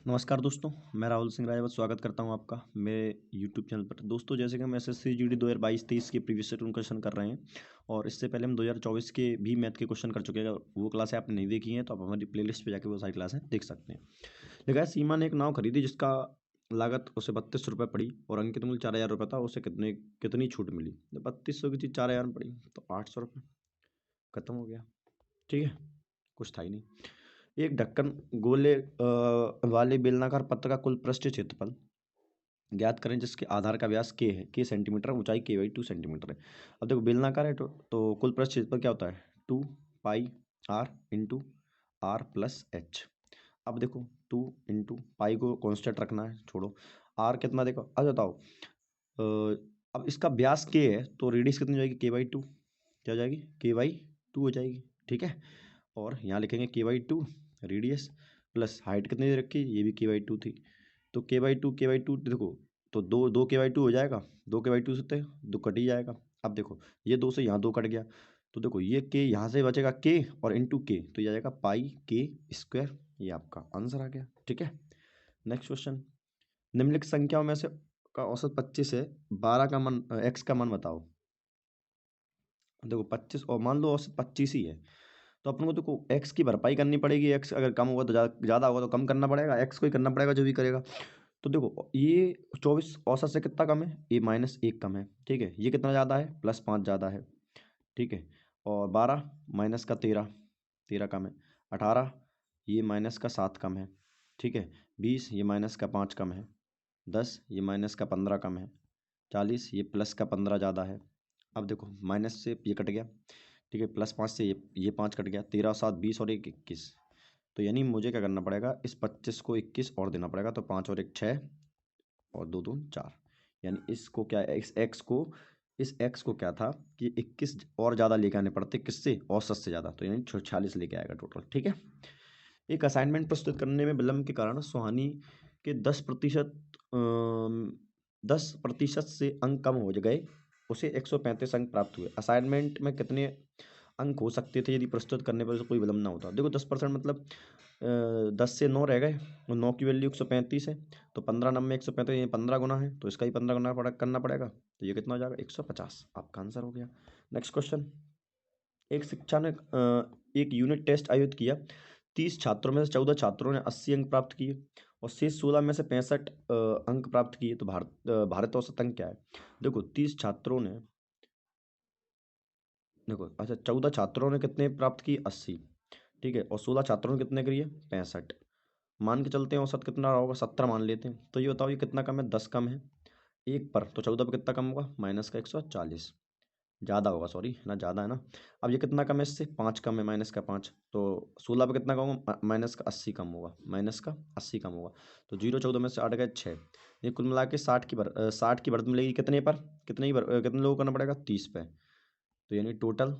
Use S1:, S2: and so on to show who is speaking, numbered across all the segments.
S1: नमस्कार दोस्तों, मैं राहुल सिंह रायवत स्वागत करता हूं आपका मेरे यूट्यूब चैनल पर। दोस्तों, जैसे कि हम एसएससी जीडी 2022-23 के प्रीवियस ईयर क्वेश्चन कर रहे हैं और इससे पहले हम 2024 के भी मैथ के क्वेश्चन कर चुके हैं। अगर वो क्लासें आपने नहीं देखी हैं तो आप हमारी प्लेलिस्ट पे जाकर वो सारी क्लासें देख सकते हैं। देखा है, सीमा ने एक नाव खरीदी जिसका लागत उसे 32 रुपये पड़ी और अंकित मूल्य 4000 रुपये था। उसे कितनी छूट मिली? 3200 की चीज़ 4000 में पड़ी तो 800 रुपये, खत्म हो गया। ठीक है, कुछ था ही नहीं। एक ढक्कन गोले वाले बेलनाकार पत्र का कुल पृष्ठीय क्षेत्रफल ज्ञात करें जिसके आधार का व्यास के सेंटीमीटर, ऊंचाई k/2 सेंटीमीटर है। अब देखो, बेलनाकार है तो कुल पृष्ठीय क्षेत्रफल क्या होता है? 2πr into r plus H. अब देखो, 2 इंटू पाई को कॉन्स्टेंट रखना है, छोड़ो। r कितना देखो, अब बताओ। अब इसका व्यास k है तो रेडियस कितनी हो जाएगी? k/2। क्या हो जाएगी? k/2 हो जाएगी। ठीक है, और यहाँ लिखेंगे k/2 रेडियस प्लस हाइट कितनी दे रखी? ये भी k/2 थी। तो k/2 देखो, तो दो k/2 हो जाएगा। 2 k/2 से दो कट ही जाएगा। अब देखो, ये 2 से यहाँ 2 कट गया तो देखो ये k यहाँ से बचेगा k और इंटू k, तो ये आ जाएगा πk²। ये आपका आंसर आ गया। ठीक है, नेक्स्ट क्वेश्चन। निम्नलिखित संख्याओं में से का औसत 25 है, 12 का मन x का मान बताओ। देखो 25 और मान लो औसत 25 ही है तो अपन को देखो x की भरपाई करनी पड़ेगी। x अगर कम होगा तो ज़्यादा होगा तो कम करना पड़ेगा, x को ही करना पड़ेगा जो भी करेगा। तो देखो, ये 24 औसत से कितना कम है? ये -1 कम है। ठीक है, ये कितना ज़्यादा है? +5 ज़्यादा है। ठीक है, और 12 माइनस का 13, 13 कम है। 18 ये माइनस का 7 कम है। ठीक है, 20 ये माइनस का 5 कम है। 10 ये माइनस का 15 कम है। 40 ये प्लस का 15 ज़्यादा है। अब देखो, माइनस से ये कट गया। ठीक है, +5 से ये 5 कट गया। 13 7 20 और 1 21। तो यानी मुझे क्या करना पड़ेगा? इस 25 को 21 और देना पड़ेगा। तो 5 और 1 6 और 2 2 4। यानी इसको क्या है? इस x को क्या था कि 21 और ज़्यादा लेके आने पड़ते, किससे? औसत से ज़्यादा। तो यानी 46 लेके आएगा टोटल। ठीक है, एक असाइनमेंट प्रस्तुत करने में विलंब के कारण सुहानी के 10% से अंक कम हो गए। उसे 135 अंक प्राप्त हुए। असाइनमेंट में कितने अंक हो सकते थे यदि प्रस्तुत करने पर कोई विलंब ना होता? देखो 10% मतलब 10 से 9 रह गए और 9 की वैल्यू 135 है तो 15 नंबर 135, ये 15 गुना है तो इसका ही 15 गुना करना पड़ेगा। तो ये कितना हो जाएगा? 150। आपका आंसर हो गया। Next question. एक शिक्षा ने एक यूनिट टेस्ट आयोजित किया। 30 छात्रों में से 14 छात्रों ने 80 अंक प्राप्त किए और शेष 16 में से 65 अंक प्राप्त किए। तो भारत औसत अंक क्या है? देखो 30 छात्रों ने, देखो अच्छा, 14 छात्रों ने कितने प्राप्त किए? 80। ठीक है, और 16 छात्रों ने कितने करिए? 65। मान के चलते हैं औसत कितना रहा होगा? 70 मान लेते हैं। तो ये बताओ, ये कितना कम है? 10 कम है एक पर, तो 14 पर कितना कम होगा? माइनस का 140 ज़्यादा होगा, सॉरी है ना, ज़्यादा है ना। अब ये कितना कम है? इससे 5 कम है, माइनस का 5। तो 16 पे कितना कम होगा? माइनस का 80 कम होगा, माइनस का 80 कम होगा। तो 0 14 में से 8 गए 6। ये कुल मिला के 60 की बढ़त मिलेगी कितने पर? कितने लोगों को करना पड़ेगा? 30 पे। तो यानी टोटल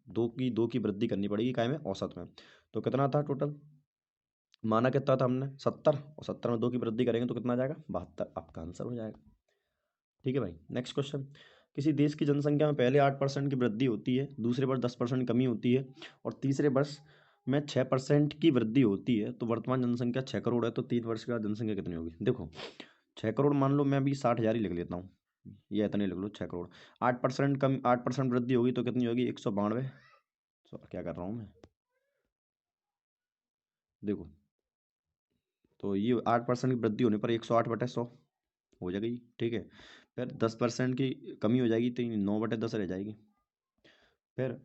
S1: दो की वृद्धि करनी पड़ेगी काय में? औसत में। तो कितना था टोटल? माना कितना था हमने? 70, और 70 में 2 की वृद्धि करेंगे तो कितना आ जाएगा? 72। आपका आंसर हो जाएगा। ठीक है भाई, नेक्स्ट क्वेश्चन। किसी देश की जनसंख्या में पहले 8% की वृद्धि होती है, दूसरे वर्ष 10% कमी होती है और तीसरे वर्ष में 6% की वृद्धि होती है। तो वर्तमान जनसंख्या 6 करोड़ है, तो 3 वर्ष के बाद जनसंख्या कितनी होगी? देखो 6 करोड़ मान लो, मैं अभी 60,000 ही लिख लेता हूँ, ये इतने लिख लो 6 करोड़। 8% वृद्धि होगी तो कितनी होगी? 192। क्या कर रहा हूँ मैं? देखो, तो ये 8% की वृद्धि होने पर 108/100 हो जाएगी। ठीक है, फिर 10% की कमी हो जाएगी तो 9/10 रह जाएगी। फिर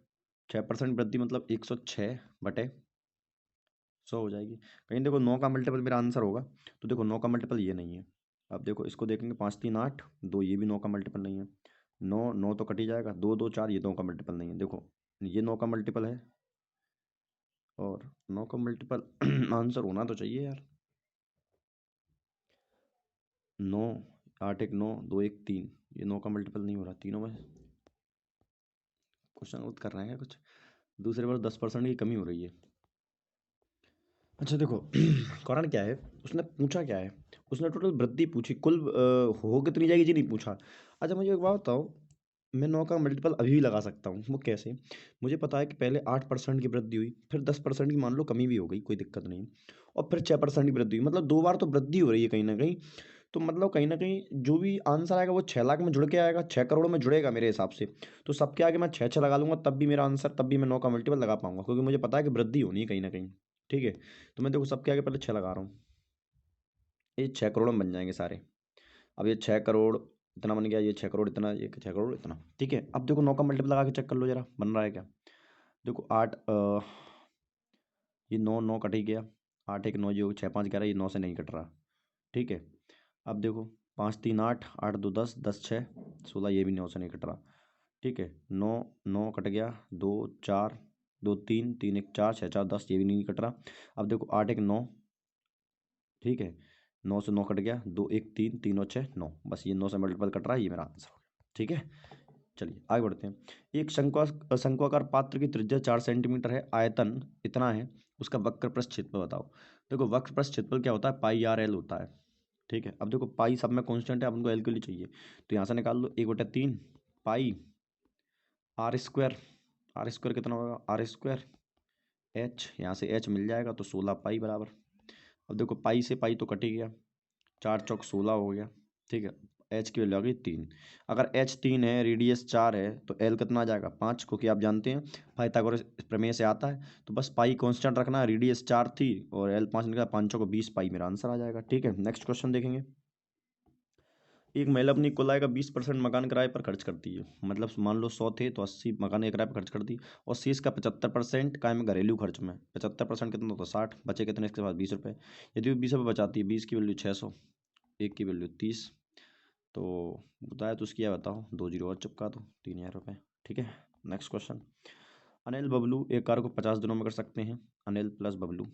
S1: 6% वृद्धि मतलब 106/100 हो जाएगी। कहीं देखो 9 का मल्टीपल मेरा आंसर होगा, तो देखो 9 का मल्टीपल ये नहीं है। अब देखो इसको देखेंगे, 5 3 8 2, ये भी 9 का मल्टीपल नहीं है। 9 9 तो कट ही जाएगा। 2 2 4, ये 9 का मल्टीपल नहीं है। देखो ये 9 का मल्टीपल है और 9 का मल्टीपल आंसर होना तो चाहिए यार। 9 8 1 9 2 1 3, ये 9 का मल्टीपल नहीं हो रहा तीनों में। क्वेश्चन गलत कर रहे हैं क्या कुछ? दूसरे बार 10% की कमी हो रही है। अच्छा देखो कारण क्या है, उसने पूछा क्या है? उसने टोटल वृद्धि पूछी, कुल हो कितनी जाएगी जी नहीं पूछा। अच्छा मुझे एक बात बताओ, मैं 9 का मल्टीपल अभी भी लगा सकता हूँ, वो कैसे? मुझे पता है कि पहले 8% की वृद्धि हुई, फिर 10% की मान लो कमी भी हो गई, कोई दिक्कत नहीं। और फिर 6% की वृद्धि हुई, मतलब 2 बार तो वृद्धि हो रही है कहीं ना कहीं। तो मतलब कहीं ना कहीं जो भी आंसर आएगा वो 6 लाख में जुड़ के आएगा, 6 करोड़ में जुड़ेगा मेरे हिसाब से। तो सबके आगे मैं 6 6 लगा लूंगा, तब भी मेरा आंसर, तब भी मैं 9 का मल्टीपल लगा पाऊंगा, क्योंकि मुझे पता है कि वृद्धि होनी है कहीं ना कहीं। ठीक है, तो मैं देखो सबके आगे पहले 6 लगा रहा हूँ, ये 6 करोड़ में बन जाएंगे सारे। अब ये 6 करोड़ इतना बन गया, ये 6 करोड़ इतना, ये 6 करोड़ इतना। ठीक है, अब देखो 9 का मल्टीपल लगा के चेक कर लो जरा, बन रहा है क्या। देखो 8, ये 9 9 कट ही गया, 8 1 9, जो 6 5 11, ये 9 से नहीं कट रहा। ठीक है, अब देखो 5 3 8, 8 2 10, 10 6 16, ये भी 9 से नहीं कट रहा। ठीक है, 9 9 कट गया, 2 4 2 3 3 1 4 6 4 10, ये भी नहीं कट रहा। अब देखो 8 1 9, ठीक है, 9 से 9 कट गया, 2 1 3 3 और 6 9, बस ये 9 से मल्टीपल कट रहा है, ये मेरा आंसर हो गया। ठीक है, चलिए आगे बढ़ते हैं। एक शंक्वाकार पात्र की त्रिज्या 4 सेंटीमीटर है, आयतन इतना है, उसका वक्र पृष्ठ क्षेत्रफल बताओ। देखो वक्र पृष्ठ क्षेत्रफल क्या होता है, पाई आर एल होता है। ठीक है, अब देखो पाई सब में कांस्टेंट है, अब उनको एल के लिए चाहिए, तो यहाँ से निकाल लो 1/3 पाई आर स्क्वायर। आर स्क्वायर कितना होगा, आर स्क्वायर एच, यहाँ से एच मिल जाएगा तो 16 पाई बराबर। अब देखो पाई से पाई तो कट ही गया, 4 चौक 16 हो गया। ठीक है, एच की वैल्यू आ गई 3। अगर एच 3 है, रेडियस 4 है, तो एल कितना आ जाएगा 5, क्योंकि आप जानते हैं पाइथागोरस प्रमेय से आता है। तो बस पाई कांस्टेंट रखना, रेडियस 4 थी और एल 5 निकला, 5 चौक 20 पाई मेरा आंसर आ जाएगा। ठीक है, नेक्स्ट क्वेश्चन देखेंगे। एक महिला अपनी कुल आय का 20% मकान किराए पर खर्च करती है, मतलब मान लो 100 थे तो 80 मकान के किराए पर खर्च करती, और शेष का 75% काय में घरेलू खर्च में। 75% कितना होता है 60, बचे कितने इसके पास 20 रुपये। यदि वो 20 रुपये बचाती है, 20 की वैल्यू 600, एक की वैल्यू 30, तो बताया तो उसकी, बताओ 2 जीरो और चिपका दो, 3000 रुपये। ठीक है, नेक्स्ट क्वेश्चन। अनिल बबलू एक कार को 50 दिनों में कर सकते हैं, अनिल प्लस बबलू।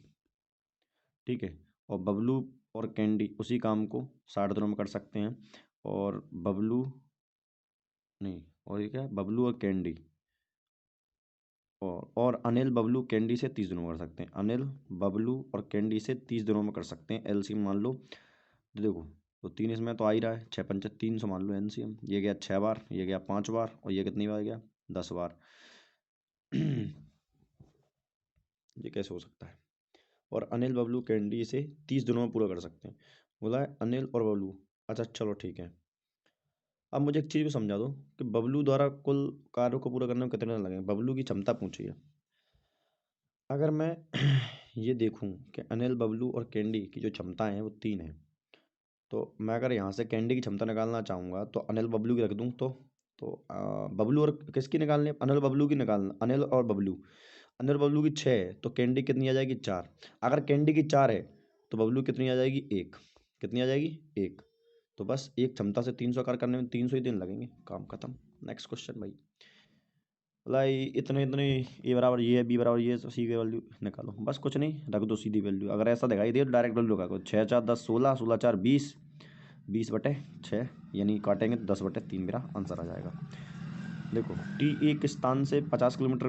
S1: ठीक है, और बबलू और कैंडी उसी काम को 60 दिनों में कर सकते हैं, और बबलू नहीं, और ये क्या है, बबलू और कैंडी, और अनिल बबलू कैंडी से 30 दिनों में कर सकते हैं, अनिल बबलू और कैंडी से 30 दिनों में कर सकते हैं। एलसीएम मान लो, तो देखो तो 3 इसमें तो आ ही रहा है, 6 पंचे 300 मान लो एलसीएम, ये गया 6 बार, ये गया 5 बार, और ये कितनी बार गया 10 बार। ये कैसे हो सकता है, और अनिल बबलू कैंडी से 30 दिनों में पूरा कर सकते हैं, बोला है अनिल और बबलू। अच्छा चलो ठीक है, अब मुझे एक चीज़ को समझा दो कि बबलू द्वारा कुल कार्यों को पूरा करने में कितने दिन लगे, बबलू की क्षमता पूछी है। अगर मैं ये देखूं कि अनिल बबलू और कैंडी की जो क्षमता है वो 3 है, तो मैं अगर यहाँ से कैंडी की क्षमता निकालना चाहूँगा तो अनिल बबलू की रख दूँ, बबलू और किसकी निकालनी है, अनिल बबलू की निकालना, अनिल और बबलू। अनिल बबलू की 6 है तो कैंडी कितनी आ जाएगी 4। अगर कैंडी की 4 है तो बबलू कितनी आ जाएगी 1, कितनी आ जाएगी 1। तो बस एक क्षमता से 300 कार्य करने में 300 ही दिन लगेंगे, काम खत्म। नेक्स्ट क्वेश्चन भाई, लाई इतने इतने, ए बराबर ये है, बी बराबर ये है, सी की वैल्यू निकालो, बस कुछ नहीं, रख दो सीधी वैल्यू। अगर ऐसा दिखाई दे तो डायरेक्ट वैल्यू का 6 4 10 16, 16 4 20, 20/6, यानी काटेंगे तो 10/3 मेरा आंसर आ जाएगा। देखो टी एक स्थान से 50 किलोमीटर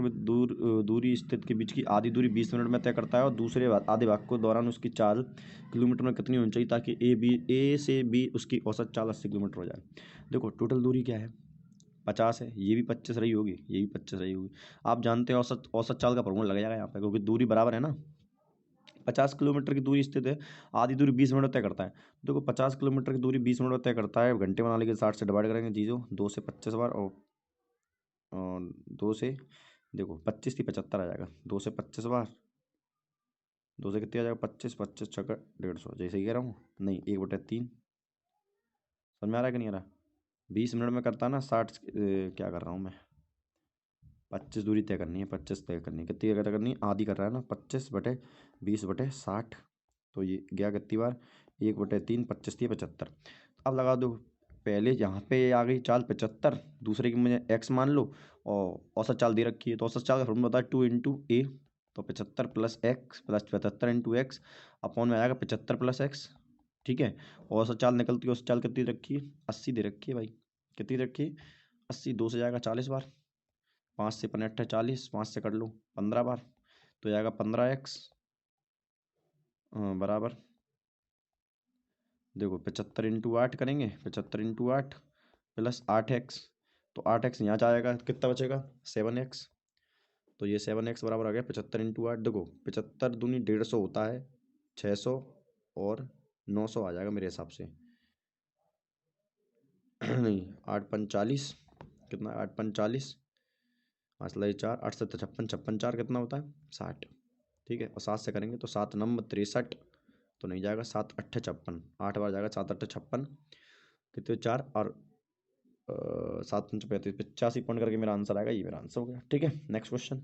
S1: दूरी स्थित के बीच की आधी दूरी 20 मिनट में तय करता है, और दूसरे आधे भाग को दौरान उसकी चाल किलोमीटर में कितनी होनी चाहिए ताकि ए से बी उसकी औसत चाल 80 किलोमीटर हो जाए। देखो टोटल दूरी क्या है 50 है, ये भी 25 रही होगी, ये भी 25 रही होगी। आप जानते हैं औसत औसत चाल का फॉर्मूला लग जाएगा यहाँ पे, क्योंकि दूरी बराबर है ना। 50 किलोमीटर की दूरी स्थित है, आधी दूरी 20 मिनट में तय करता है। देखो 50 किलोमीटर की दूरी 20 मिनट में तय करता है, घंटे बना लेके 60 से डिवाइड करेंगे चीज़ों, 2 से 25 बार, और 2 से देखो 25 थी 75 आ जाएगा, 2 से 25 बार, 2 से कितने आ जाएगा 25, 25 छक्का 150, जैसे ही कह रहा हूँ नहीं 1/3। समझ में आ रहा है कि नहीं आ रहा, 20 मिनट में करता ना 60, क्या कर रहा हूँ मैं, 25 दूरी तय करनी है, 25 तय करनी है, कितनी तय करनी है, आधी कर रहा है ना, 25/20/60, तो ये गया कितनी बार 1/3, 25 थी 75। अब लगा दो, पहले यहाँ पे आ गई चाल 75, दूसरे की मुझे एक्स मान लो, और औसत चाल दे रखी है, तो औसत चाल का फॉर्मूला होता है 2 × A, तो 75 + x + 75 × x अपॉन में आएगा 75 + x। ठीक है, औसत चाल निकलती है, औसत चाल कितनी रखी है 80 दे रखी है भाई, कितनी रखी है 80, 2 से जाएगा 40 बार, 5 से 5 × 40, 5 से कर लो 15 बार, तो जाएगा 15x बराबर, देखो 75 × 8 करेंगे, 75 × 8 + 8x, तो 8x यहाँ जाएगा, कितना बचेगा 7x, तो ये 7x बराबर आ गया 75 × 8। देखो 75 दूनी 150 होता है, 600 और 900 आ जाएगा मेरे हिसाब से। नहीं, 8×5 = 40, कितना 8×5 = 5 × 4 8 × 7 = 56, 56 4 कितना होता है 60। ठीक है, और 7 से करेंगे तो 7 9 63 तो नहीं जाएगा, 7 8 56, 8 बार जाएगा, 7 8 56 कितने 4 और 7 5 35, 85 पॉइंट करके मेरा आंसर आएगा। ये मेरा आंसर हो गया। ठीक है, नेक्स्ट क्वेश्चन।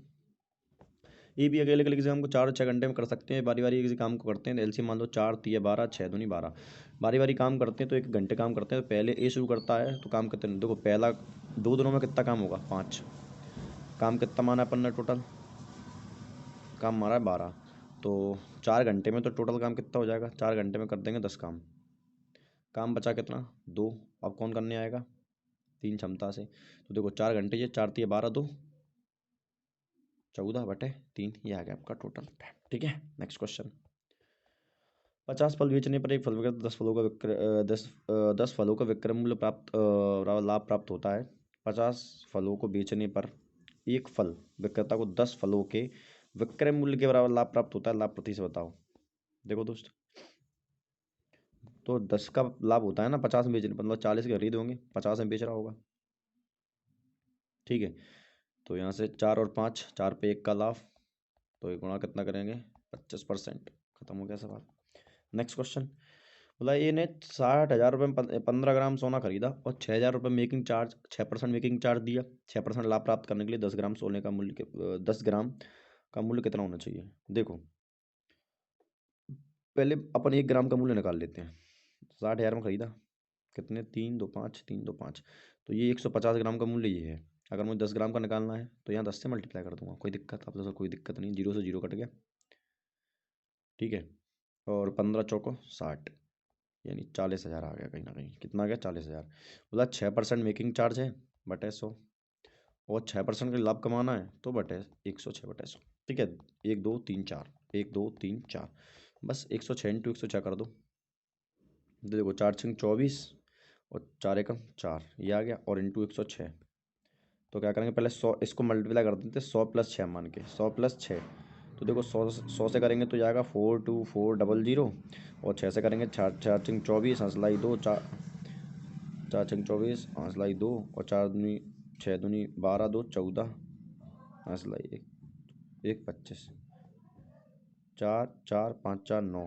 S1: ये भी अकेले अकेले किसी काम को 4 और 6 घंटे में कर सकते हैं, बारी बारी किसी काम को करते हैं। एलसीएम मान लो 4 3 12 6 दूनी 12, बारी बारी काम करते हैं तो 1 घंटे काम करते हैं। तो पहले ए शुरू करता है तो काम करते हैं, देखो पहला 2 दिनों में कितना काम होगा 5, काम कितना माना अपन ने टोटल, काम मारा है 12, तो 4 घंटे में तो टोटल काम कितना हो जाएगा, 4 घंटे में कर देंगे 10 काम, काम बचा कितना 2। अब कौन करने आएगा 3 क्षमता से, तो देखो 4 घंटे, ये 4 3 12 2 14/3, ये आ गया आपका टोटल टाइम। ठीक है, नेक्स्ट क्वेश्चन। 50 फल बेचने पर एक फल विक्रेता 10 फलों का 10 फलों का विक्रय मूल्य प्राप्त लाभ प्राप्त होता है। 50 फलों को बेचने पर एक फल विक्रेता को 10 फलों के विक्रय मूल्य के बराबर लाभ प्राप्त होता है। लाभ प्रतिशत बताओ। देखो दोस्त, तो 10 का लाभ होता है ना, 50 में बेचने पर, मतलब 40 के खरीद होंगे, 50 में बेच रहा होगा। ठीक है, तो यहाँ से 4 और 5, 4 पे 1 का लाभ, तो ये गुणा कितना करेंगे 25%। खत्म हो गया सवाल। Next question. बोला ये ने 60,000 रुपये में 15 ग्राम सोना खरीदा और 6,000 रुपये मेकिंग चार्ज, 6% मेकिंग चार्ज दिया। 6% लाभ प्राप्त करने के लिए 10 ग्राम सोने का मूल्य 10 ग्राम का मूल्य कितना होना चाहिए। देखो पहले अपन 1 ग्राम का मूल्य निकाल लेते हैं। 60,000 में खरीदा, कितने 3 2 5 3 2 5, तो ये 150 ग्राम का मूल्य ये है। अगर मुझे 10 ग्राम का निकालना है तो यहाँ 10 से मल्टीप्लाई कर दूंगा, कोई दिक्कत आप तो कोई दिक्कत नहीं, 0 से 0 कट गया। ठीक है, और 15 चौको 60, यानी 40,000 आ गया कहीं ना कहीं। कितना आ गया 40,000। बोला 6% मेकिंग चार्ज है बटे 100, और 6% का लाभ कमाना है तो बटे 106 बटे 100। ठीक है, 1 2 3 4, 1 2 3 4, बस 106 × 106 कर दो। देखो 4 6 24 और 4 एकम 4, ये आ गया, और इंटू 106। तो क्या करेंगे पहले 100 इसको मल्टीप्लाई कर देते, 100 + 6 मान के, 100 + 6, तो देखो 100 से करेंगे तो जाएगा 42400, और 6 से करेंगे 4 4 6 24 हंसलाई 2 4 4 6 24 हंसलाई 2, और 4 दूनी 6 दूनी 12 2 14 हंसलाई 1 1 25, 4 4 5 4 9,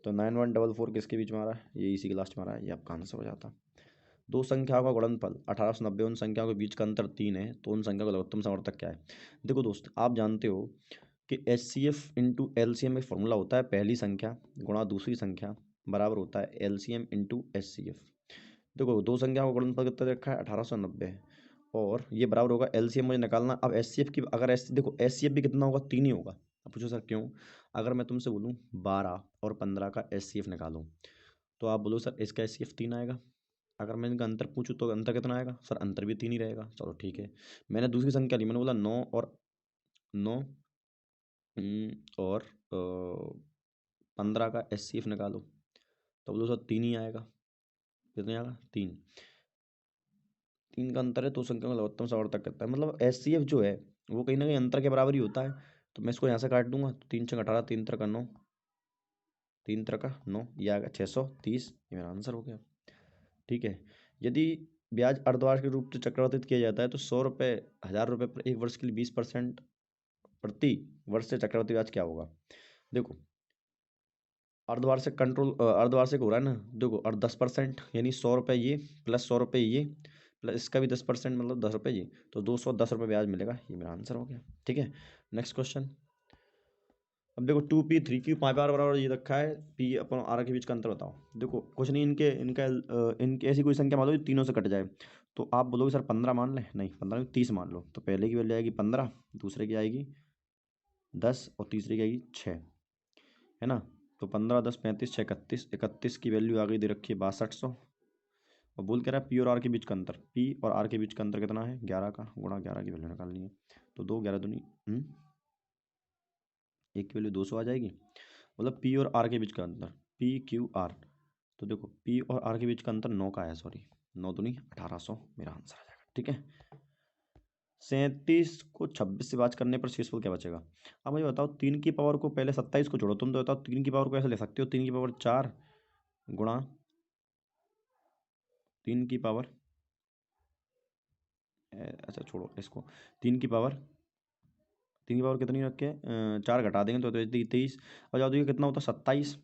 S1: तो 9144 किसके बीच में आ रहा है, ये इसी के लास्ट में आ रहा है। ये आपका आंसर हो जाता। दो संख्याओं का गुणनफल 1890, उन संख्याओं के बीच का अंतर 3 है, तो उन संख्या का लघुत्तम समवर्तक क्या है। देखो दोस्त, आप जानते हो कि HCF इंटू LCM एक फॉर्मूला होता है, पहली संख्या गुणा दूसरी संख्या बराबर होता है LCM इंटू HCF। देखो दो संख्याओं का गुणनफल कितना रखा है 1890, और ये बराबर होगा LCM मुझे निकालना। अब HCF की अगर देखो HCF भी कितना होगा 3 ही होगा। अब पूछो सर क्यों, अगर मैं तुमसे बोलूँ 12 और 15 का HCF निकालो, तो आप बोलो सर इसका HCF 3 आएगा। अगर मैं इनका अंतर पूछूं तो अंतर कितना आएगा, सर अंतर भी 3 ही रहेगा। चलो ठीक है, मैंने दूसरी संख्या ली, मैंने बोला 9 और 9 और 15 का HCF निकालो, तो बोलो सर 3 ही आएगा। कितने आएगा 3, 3 का अंतर है तो संख्या का लघुत्तम समवर्तक करता है। मतलब HCF जो है वो कहीं ना कहीं अंतर के बराबर ही होता है। तो मैं इसको यहाँ से काट दूंगा, तो 3 6 18, 3 3 का 9, 3 3 का 9, ये आ गया 630, ये मेरा आंसर हो गया। ठीक है, यदि ब्याज अर्धवार्षिक रूप से चक्रवर्तित किया जाता है तो 100 रुपये 1000 रुपये पर 1 वर्ष के लिए 20% प्रति वर्ष से चक्रवर्ती ब्याज क्या होगा। देखो अर्धवार्षिक अर्धवार्षिक हो रहा है ना, देखो और 10% यानी 100 रुपये ये प्लस 100 रुपये ये प्लस इसका भी 10%, मतलब 10 रुपये ये, तो 210 रुपये ब्याज मिलेगा। ये मेरा आंसर हो गया। ठीक है, नेक्स्ट क्वेश्चन। अब देखो 2p 3q 5r बराबर ये रखा है, p अपन r के बीच का अंतर बताओ। देखो कुछ नहीं, इनके ऐसी कोई संख्या मान लो जो तीनों से कट जाए, तो आप बोलोगे सर 15 मान लें, नहीं 15 नहीं 30 मान लो। तो पहले की वैल्यू आएगी 15, दूसरे की आएगी 10 और तीसरे की आएगी 6, है ना। तो 15 10 35 6 31, 31 की वैल्यू आ गई दे रखी है 6200। और बोल कह रहा है पी और आर के बीच का अंतर, पी और आर के बीच का अंतर कितना है 11 का, गुणा 11 की वैल्यू निकालनी है। तो 2 11 दूनी एक की वैल्यू 200 आ जाएगी। मतलब पी और आर के बीच का अंतर PQR, तो देखो पी और आर के बीच का अंतर 9 का है, सॉरी 9 दूनी 1800, मेरा आंसर आ जाएगा। ठीक है, 37 को 26 से भाग करने पर शेषफल क्या बचेगा। अब मुझे बताओ 3 की पावर को, पहले 27 को जोड़ो, तुम तो बताओ 3 की पावर को ऐसे ले सकते हो, 3 की पावर 4 गुणा 3 की पावर, अच्छा छोड़ो इसको, 3 की पावर कितनी रखे, 4 घटा देंगे तो 23। अब जाओ, तो ये कितना होता है 27।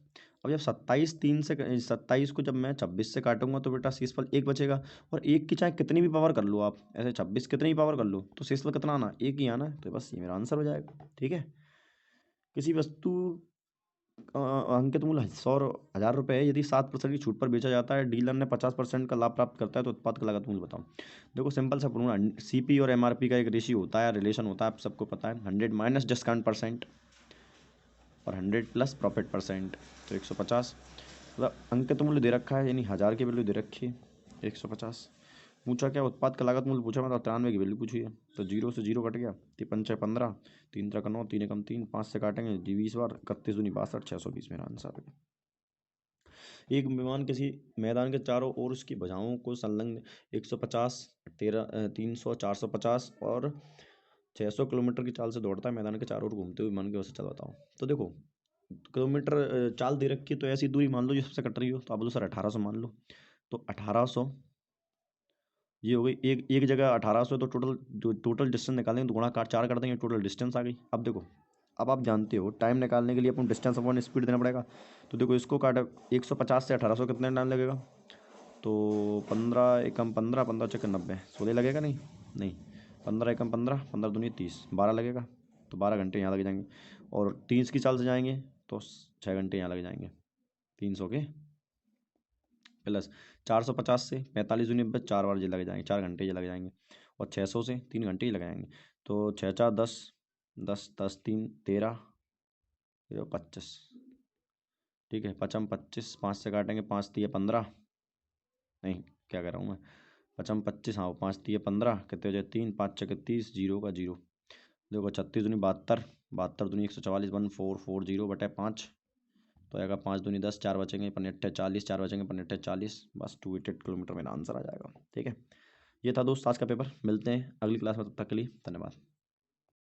S1: अब जब 27 को जब मैं 26 से काटूंगा तो बेटा शेषफल 1 बचेगा। और 1 की चाहे कितनी भी पावर कर लो आप, ऐसे 26 कितनी भी पावर कर लो तो शेषफल कितना आना, 1 ही आना है। तो बस ये मेरा आंसर हो जाएगा। ठीक है। किसी वस्तु अंकित मूल्य 100,000 रुपये है, यदि 7% की छूट पर बेचा जाता है, डीलर ने 50% का लाभ प्राप्त करता है, तो उत्पाद का लागत मूल्य बताओ। देखो सिंपल सा फॉर्मूला, सीपी और एमआरपी का एक रेशियो होता है, रिलेशन होता है, आप सबको पता है, 100 माइनस डिस्काउंट परसेंट और 100 प्लस प्रॉफिट परसेंट, तो 150। मतलब अंकित मूल्य दे रखा है, यानी 1000 की वैल्यू दे रखी है, 150। पूछा क्या, उत्पाद का लागत मूल्य पूछा, मतलब 93 की वैल्यू पूछी है, तो 0 से 0 कट गया, 5×15, 3×9, 3×3, 5 से काटेंगे 20 बार, 31×2 62, 620 मेरा आंसर है। एक विमान किसी मैदान के चारों ओर उसकी भुजाओं को संलग्न 150, 300, 450 और 600 किलोमीटर की चाल से दौड़ता है, मैदान के चारों ओर घूमते हुए विमान की वजह से चल बताओ। तो देखो किलोमीटर चाल दे रखी है, तो ऐसी दूरी मान लो जो सबसे कट रही हो, तो आप बोलो सर 1800 मान लो, तो 1800 ये हो गई, एक जगह 1800 तो टोटल डिस्टेंस निकालेंगे तो गुणा 4 कर देंगे, टोटल डिस्टेंस आ गई। अब देखो, अब आप जानते हो टाइम निकालने के लिए अपन डिस्टेंस अपॉन स्पीड देना पड़ेगा। तो देखो इसको काटा, 150 से 1800 कितने टाइम लगेगा, तो 15 एकम 15, 15 चक्कर 90, 16 लगेगा नहीं, नहीं 15 एकम 15, 15 दूनी 30, 12 लगेगा, तो 12 घंटे यहाँ लग जाएंगे। और 30 की चाल से जाएंगे तो 6 घंटे यहाँ लग जाएंगे, 300 के प्लस 450 से 45 दूनी 90, 4 बार ये लग जाएंगे, 4 घंटे ये लग जाएंगे। और 600 से 3 घंटे ही लग जाएंगे, तो 6 4 10, 10 10 3 13, 25। ठीक है, 5 25, 5 से काटेंगे, 5 3 15, नहीं क्या कर रहा हूँ मैं, 5 25, हाँ 5 3 15, कितने हो जाए 3, 5 6 30, 0 का 0। देखो 36 दूनी 72, 72 दूनी 144, 1440 बटे 5, तो आएगा 5 दूनी 10, 4 बचेंगे 15 40, 4 बचेंगे 15 40, बस 288 किलोमीटर मेरा आंसर आ जाएगा। ठीक है, ये था दोस्त आज का पेपर। मिलते हैं अगली क्लास में, तब तक के लिए धन्यवाद।